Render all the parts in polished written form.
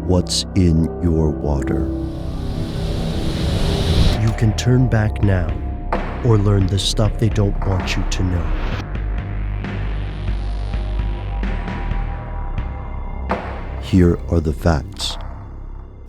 what's in your water. You can turn back now or learn the stuff they don't want you to know. Here are the facts.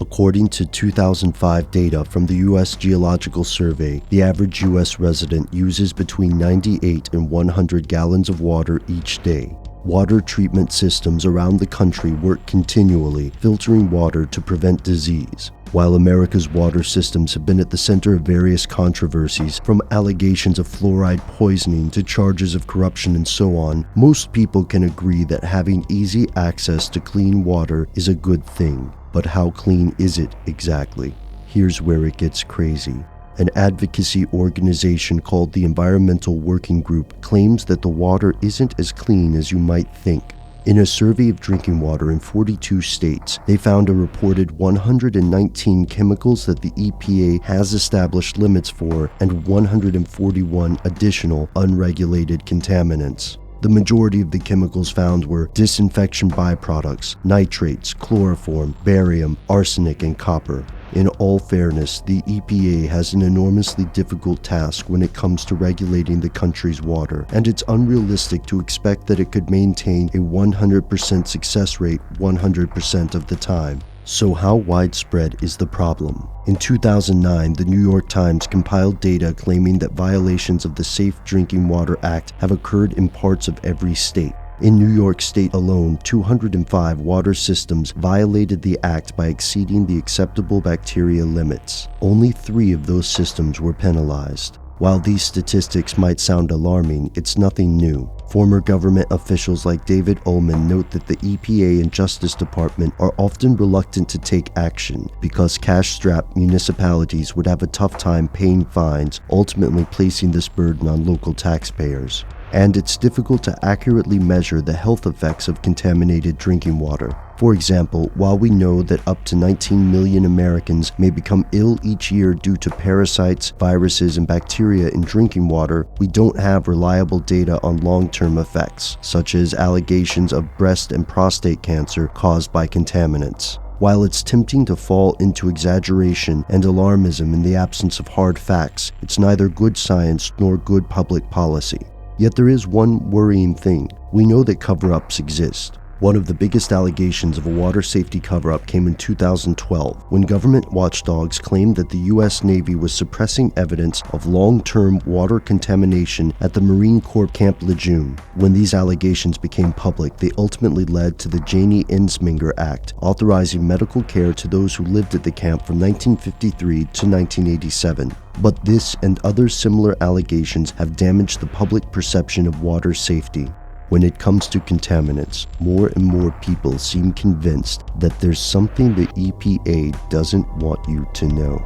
According to 2005 data from the U.S. Geological Survey, the average U.S. resident uses between 98 and 100 gallons of water each day. Water treatment systems around the country work continually, filtering water to prevent disease. While America's water systems have been at the center of various controversies, from allegations of fluoride poisoning to charges of corruption and so on, most people can agree that having easy access to clean water is a good thing. But how clean is it exactly? Here's where it gets crazy. An advocacy organization called the Environmental Working Group claims that the water isn't as clean as you might think. In a survey of drinking water in 42 states, they found a reported 119 chemicals that the EPA has established limits for and 141 additional unregulated contaminants. The majority of the chemicals found were disinfection byproducts, nitrates, chloroform, barium, arsenic, and copper. In all fairness, the EPA has an enormously difficult task when it comes to regulating the country's water, and it's unrealistic to expect that it could maintain a 100% success rate 100% of the time. So how widespread is the problem? In 2009, the New York Times compiled data claiming that violations of the Safe Drinking Water Act have occurred in parts of every state. In New York State alone, 205 water systems violated the act by exceeding the acceptable bacteria limits. Only 3 of those systems were penalized. While these statistics might sound alarming, it's nothing new. Former government officials like David Ullman note that the EPA and Justice Department are often reluctant to take action because cash-strapped municipalities would have a tough time paying fines, ultimately placing this burden on local taxpayers. And it's difficult to accurately measure the health effects of contaminated drinking water. For example, while we know that up to 19 million Americans may become ill each year due to parasites, viruses, and bacteria in drinking water, we don't have reliable data on long-term effects, such as allegations of breast and prostate cancer caused by contaminants. While it's tempting to fall into exaggeration and alarmism in the absence of hard facts, it's neither good science nor good public policy. Yet there is one worrying thing. We know that cover-ups exist. One of the biggest allegations of a water safety cover-up came in 2012, when government watchdogs claimed that the U.S. Navy was suppressing evidence of long-term water contamination at the Marine Corps Camp Lejeune. When these allegations became public, they ultimately led to the Janie Ensminger Act, authorizing medical care to those who lived at the camp from 1953 to 1987. But this and other similar allegations have damaged the public perception of water safety. When it comes to contaminants, more and more people seem convinced that there's something the EPA doesn't want you to know.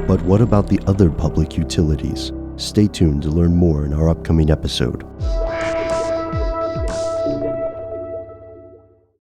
But what about the other public utilities? Stay tuned to learn more in our upcoming episode.